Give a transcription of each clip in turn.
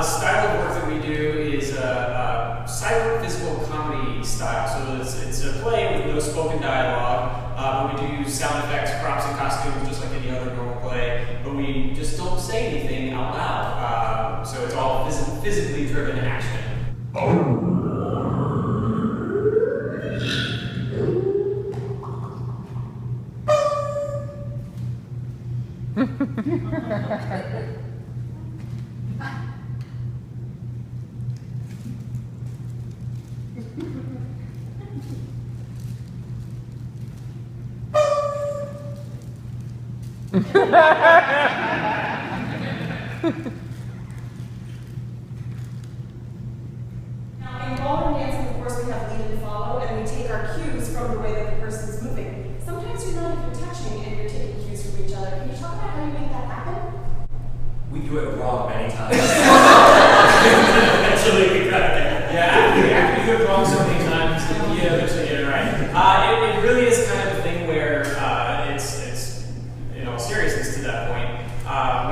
style of work that we do is a silent physical comedy style. So it's a play with no spoken dialogue, but we do use sound effects, props, and costumes just like any other normal play, but we just don't say anything out loud. So it's all physically driven action. Now, in ballroom dancing, of course, we have lead and follow, and we take our cues from the way that the person's moving. Sometimes you're not even touching, and you're taking cues from each other. Can you talk about how you make that happen? We do it wrong many times. Eventually we got it. Yeah, we do it wrong so many times. Yeah, eventually get it right. It really is kind of a thing where it's in all seriousness to that point.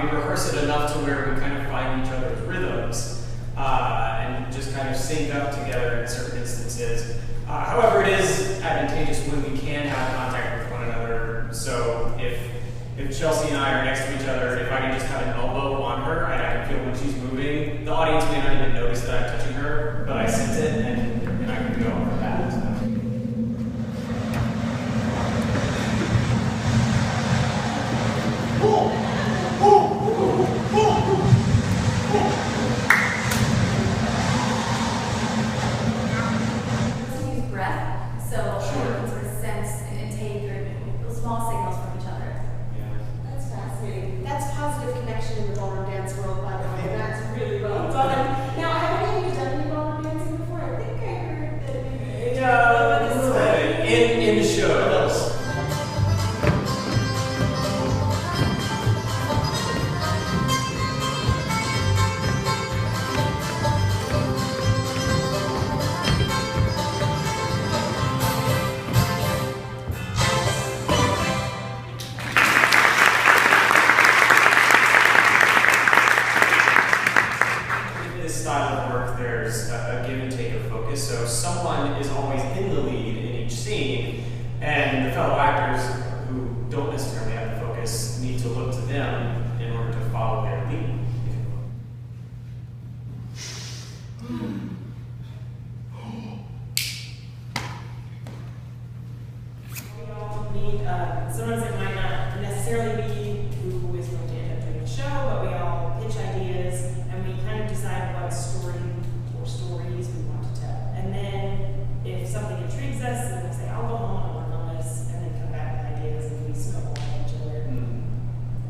We rehearse it enough to where we kind of find each other's rhythms and just kind of sync up together in certain instances. However, it is advantageous when we can have contact with one another. So if Chelsea and I are next to each other, if I can just have an elbow on her and I can feel when she's moving, the audience may not even notice that I'm touching her, but I sense it and I can go for that. So. Let's use breath, so we can sort of sense and take small signals from each other. That's fascinating. That's positive connection in the ballroom dance world, by the way. That's really well done. Now, have any of you done any ballroom dancing before? I think I heard that maybe. In the show. This style of work, there's a give and take of focus. So someone is always in the lead in each scene, and the fellow actors who don't necessarily have the focus need to look to them in order to follow their lead. We all need, sometimes it might not necessarily be who is going to end up doing the show, but we all pitch ideas and we kind of decide what story or stories we want to tell. And then if something intrigues us, then we say, I'll go home and work on this, and then come back with ideas and we snowball at each other.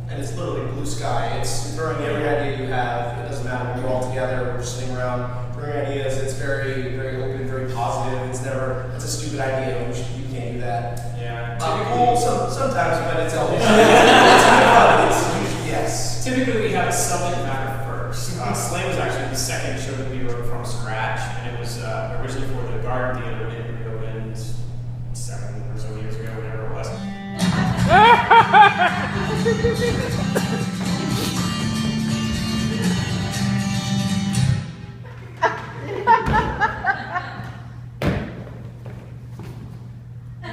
And it's literally blue sky. It's throwing every idea you have. It doesn't matter when you're all together, we're just sitting around throwing ideas. It's very, very open, very positive. It's never, it's a stupid idea. You can't do that. Yeah. Sometimes, but it's always, it's kind of fun. It's usually yes. Typically, we have a subject matter first. Slay was actually the second show that we wrote from scratch, and it was originally for the Garden Theater. It reopened 7 or so years ago, whatever it was.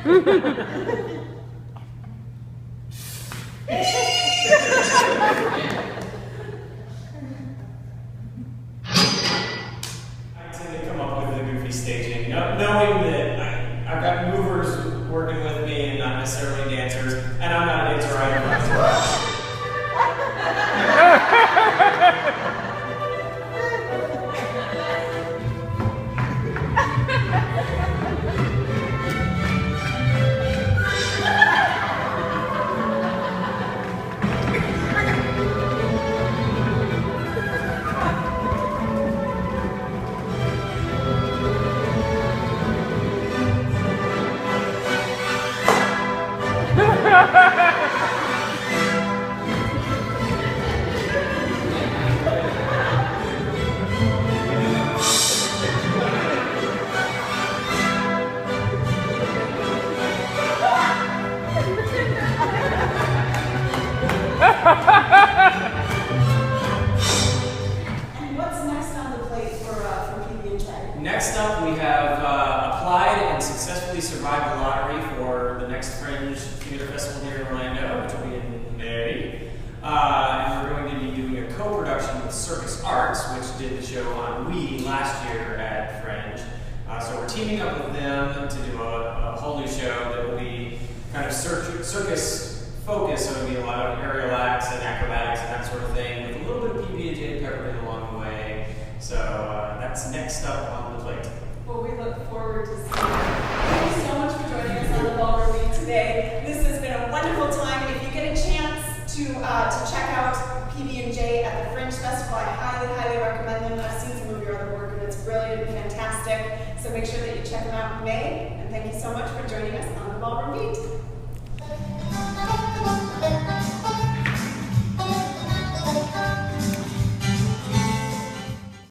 I tend to come up with the goofy staging, knowing that I've got movers working with me and not necessarily dancers, and I'm not a dancer either. Theater Festival here in Orlando, which will be in May. And we're going to be doing a co-production with Circus Arts, which did the show on We last year at Fringe. So we're teaming up with them to do a whole new show that will be kind of circus focused, so it'll be a lot of aerial acts and acrobatics and that sort of thing, with a little bit of PB&J peppered in along the way. So that's next up on the plate. Well, we look forward to seeing it. Thank you so much for joining us on the Ballroom Week today. This has been a wonderful time, and if you get a chance to check out PB&J at the Fringe Festival, I highly, highly recommend them. I've seen some of your other work, and it's brilliant and fantastic. So make sure that you check them out in May. And thank you so much for joining us on the Ballroom Beat.